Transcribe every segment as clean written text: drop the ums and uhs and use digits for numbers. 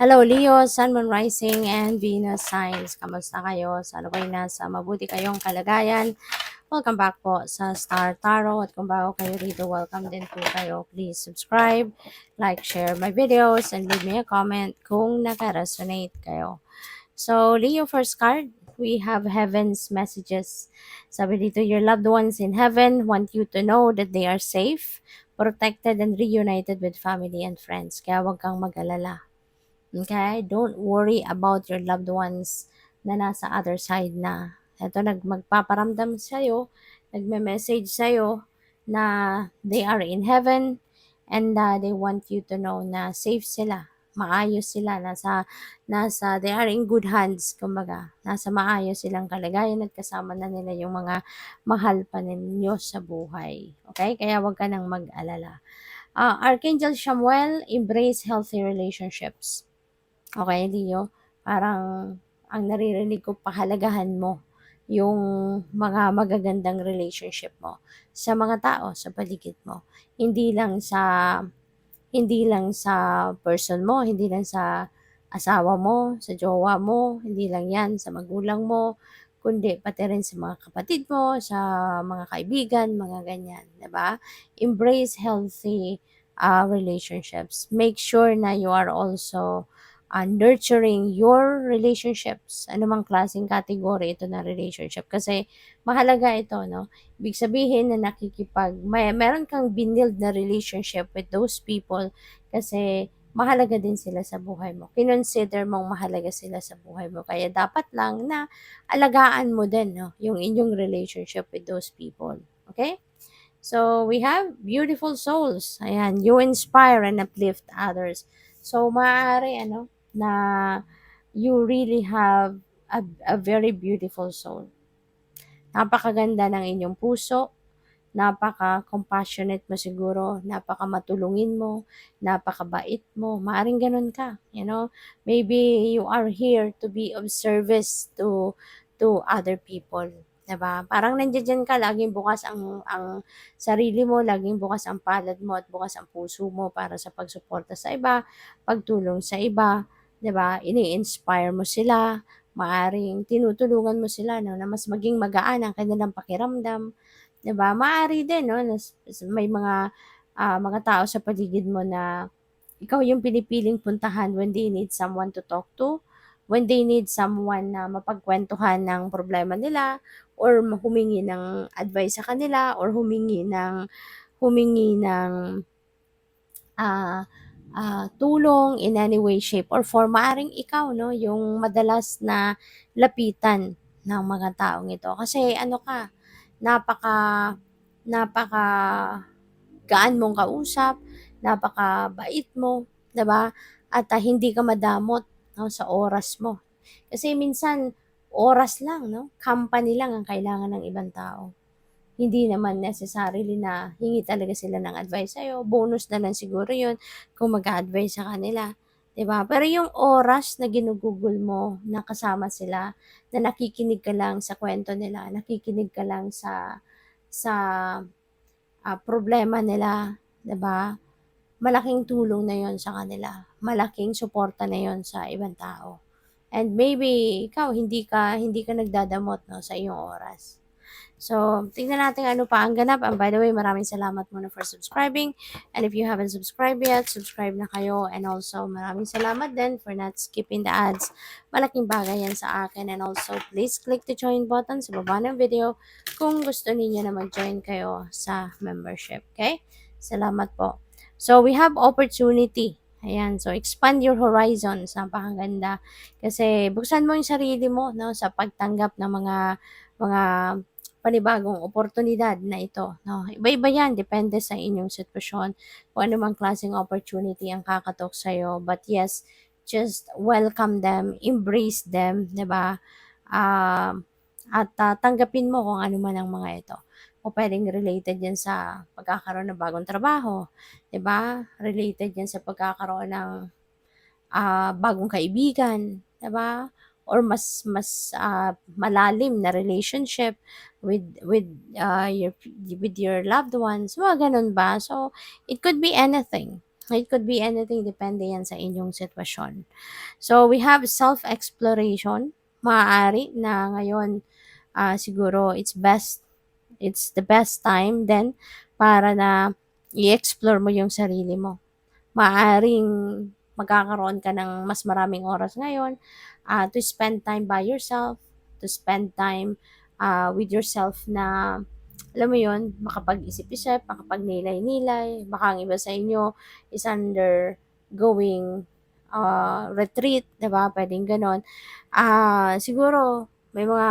Hello Leo, Sun, Moon Rising, and Venus Signs. Kamusta kayo? Sana kayo nasa mabuti kayong kalagayan. Welcome back po sa Star Tarot. At kung bago kayo rito, welcome din po kayo. Please subscribe, like, share my videos, and leave me a comment kung naka-resonate kayo. So, Leo, first card, we have Heaven's Messages. Sabi dito, your loved ones in heaven want you to know that they are safe, protected, and reunited with family and friends. Kaya huwag kang mag-alala. Okay? Don't worry about your loved ones na nasa other side na. Ito, magpaparamdam sa'yo, nagme-message sa'yo na they are in heaven and they want you to know na safe sila, maayos sila, they are in good hands, kumbaga. Nasa maayos silang kalagayan at kasama na nila yung mga mahal pa ninyo sa buhay. Okay? Kaya wag ka nang mag-alala. Archangel Samuel, embrace healthy relationships. Okay, Leo, parang ang naririnig ko, pahalagahan mo yung mga magagandang relationship mo sa mga tao sa paligid mo. Hindi lang sa person mo, hindi lang sa asawa mo, sa jowa mo, hindi lang 'yan sa magulang mo, kundi pati rin sa mga kapatid mo, sa mga kaibigan, mga ganyan, 'di ba? Embrace healthy relationships. Make sure na you are also nurturing your relationships. Anumang klaseng category ito na relationship. Kasi mahalaga ito, no? Ibig sabihin na meron kang binild na relationship with those people kasi mahalaga din sila sa buhay mo. Kinonsider mong mahalaga sila sa buhay mo. Kaya dapat lang na alagaan mo din, no? Yung inyong relationship with those people. Okay? So, we have beautiful souls. Ayan, you inspire and uplift others. So, maaari, na you really have a very beautiful soul. Napakaganda ng inyong puso, napaka-compassionate mo siguro, napaka-matulungin mo, napakabait mo, maaring ganun ka, Maybe you are here to be of service to other people, 'di ba? Parang nandiyan ka, laging bukas ang sarili mo, laging bukas ang palad mo at bukas ang puso mo para sa pagsuporta sa iba, pagtulong sa iba, 'di ba? Ini-inspire mo sila, maaring tinutulungan mo sila, no, na mas maging magaan ang kanilang pakiramdam. 'Di ba? Maaari din, 'no, may mga tao sa paligid mo na ikaw yung pinipiling puntahan when they need someone to talk to, when they need someone na mapagkuwentuhan ng problema nila or humingi ng advice sa kanila or humingi ng tulong in any way, shape, or form. Maaaring ikaw, 'no, yung madalas na lapitan ng mga taong ito. Kasi ano ka, napaka napaka gaan mong kausap, napakabait mo, 'di ba? At hindi ka madamot, 'no, sa oras mo. Kasi minsan oras lang, 'no, company lang ang kailangan ng ibang tao. Hindi naman necessarily na hingi talaga sila ng advice sa'yo, bonus na lang siguro 'yun kung mag-a-advice sa kanila, 'di ba? Pero yung oras na ginugugol mo na kasama sila, na nakikinig ka lang sa kwento nila, nakikinig ka lang sa problema nila, 'di ba? Malaking tulong na 'yon sa kanila, malaking suporta na 'yon sa ibang tao. And maybe ikaw hindi ka nagdadamot, 'no, sa iyong oras. So, tingnan natin ano pa ang ganap. And by the way, maraming salamat muna for subscribing. And if you haven't subscribed yet, subscribe na kayo. And also, maraming salamat din for not skipping the ads. Malaking bagay yan sa akin. And also, please click the join button sa baba ng video kung gusto niyo na mag-join kayo sa membership. Okay? Salamat po. So, we have opportunity. Ayan. So, expand your horizons. Napakaganda. Kasi, buksan mo yung sarili mo, no, sa pagtanggap ng mga panibagong oportunidad na ito, 'no. Iba-iba 'yan, depende sa inyong sitwasyon, kung ano mang klaseng opportunity ang kakatok sa'yo. But yes, just welcome them, embrace them, 'di ba? At tanggapin mo kung ano man ang mga ito. Kung puwedeng related 'yan sa pagkakaroon ng bagong trabaho, 'di ba? Related 'yan sa pagkakaroon ng bagong kaibigan, 'di ba? Or mas malalim na relationship with your loved ones, mga gano'n ba. So, it could be anything, It could be anything, depende yan sa inyong sitwasyon. So, we have self-exploration. Maaari na ngayon, siguro it's the best time then para na i-explore mo yung sarili mo. Maaaring magkakaroon ka ng mas maraming oras ngayon, to spend time by yourself, to spend time, with yourself na, alam mo yun, makapag-isip-isip, makapagnilay-nilay. Baka ang iba sa inyo is undergoing, retreat, 'di ba, puwedeng gano'n. Siguro may mga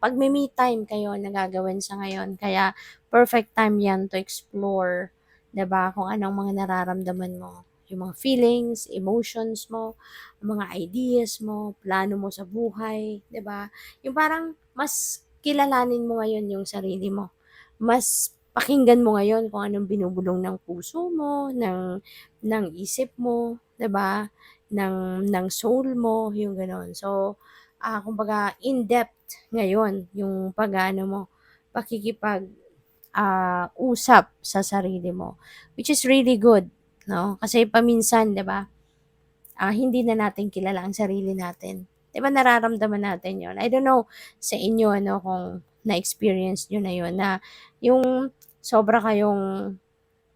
'pag may me time kayo na gagawin sa ngayon, kaya perfect time 'yan to explore, 'di ba, kung anong mga nararamdaman mo, yung mga feelings, emotions mo, mga ideas mo, plano mo sa buhay, 'di ba? Yung parang mas kilalanin mo ngayon yung sarili mo. Mas pakinggan mo ngayon kung anong binubulong ng puso mo, ng isip mo, 'di ba? Ng soul mo, yung gano'n. So, kumbaga in-depth ngayon yung pag-aano mo, pakikipag, usap sa sarili mo, which is really good, 'no? Kasi paminsan, 'di ba, hindi na natin kilala ang sarili natin. 'Di ba nararamdaman natin 'yon? I don't know sa inyo ano kung na-experience niyo na 'yon, na yung sobra kayong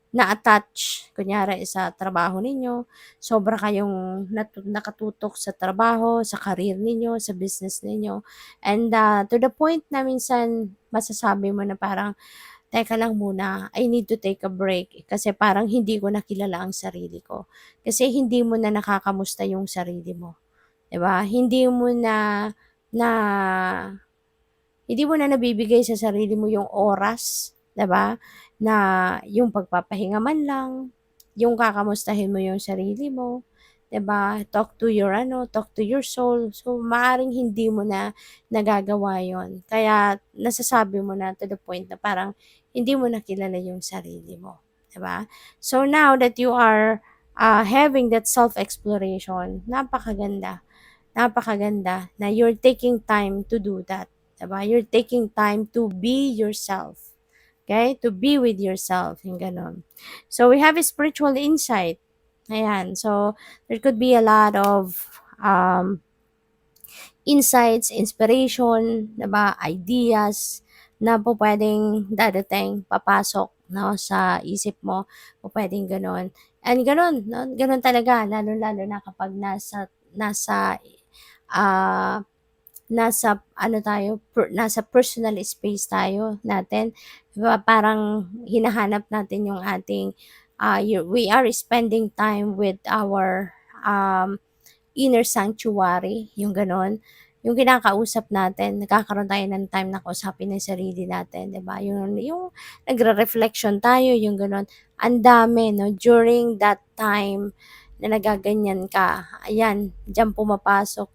na-attach kunyari sa trabaho ninyo, sobra kayong nakatutok sa trabaho, sa career ninyo, sa business ninyo, and, to the point na minsan masasabi mo na parang, "Teka lang muna, I need to take a break kasi parang hindi ko na kilala ang sarili ko." Kasi hindi mo na nakakamusta yung sarili mo, 'di ba? Na hindi mo na nabibigay sa sarili mo yung oras, 'di ba, na yung pagpapahinga man lang, yung kakamustahin mo yung sarili mo, 'di ba? Talk to your soul. So, maaring hindi mo na nagagawa yon. Kaya nasasabi mo na to the point na parang hindi mo na kilala yung sarili mo, 'di ba? So, now that you are, having that self-exploration, napakaganda na you're taking time to do that, 'di ba? You're taking time to be yourself, okay? To be with yourself, yung gano'n. So, we have a spiritual insight. Ayan, so there could be a lot of, um, insights, inspiration, 'di ba, ideas na pupuwedeng dadating, papasok 'no, sa isip mo, pupuwedeng gano'n. And gano'n 'no, gano'n talaga lalong-lalo na kapag nasa, ah, nasa ano tayo, nasa personal space tayo natin, 'di ba, parang hinahanap natin yung ating, we are spending time with our, inner sanctuary, yung gano'n. Yung kinakausap natin, nagkakaroon tayo ng time na kausapin yung sarili natin, 'di ba? Yung nagre-reflection tayo, yung gano'n. Ang dami 'no, during that time na nagaganyan ka, ayan, diyan pumapasok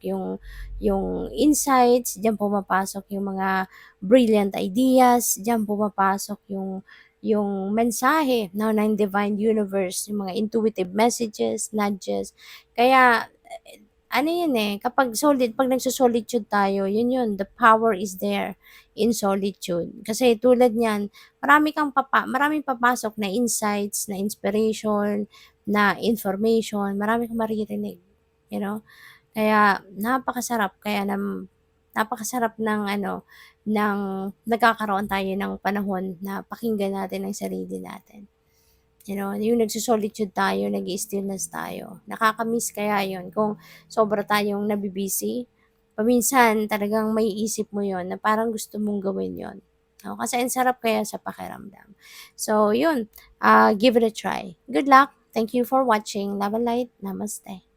yung insights, diyan pumapasok yung mga brilliant ideas, diyan pumapasok yung mensahe 'no, ng divine universe, yung mga intuitive messages, nudges. Kaya ano yun, kapag 'pag nagso-solitude tayo, yun, the power is there in solitude. Kasi tulad niyan, maraming papasok na insights, na inspiration, na information, marami kang maririnig, you know? Kaya napakasarap ng ano, ng nagkakaroon tayo ng panahon na pakinggan natin ang sarili natin. You know, yung nagso-solitude tayo, nag-i-stillness tayo. Nakaka-miss kaya yun kung sobra tayong nabi-busy, paminsan talagang maiisip mo yon na parang gusto mong gawin yon. No? Kasi ang sarap kaya sa pakiramdam. So, yun, give it a try. Good luck. Thank you for watching. Love and light. Namaste.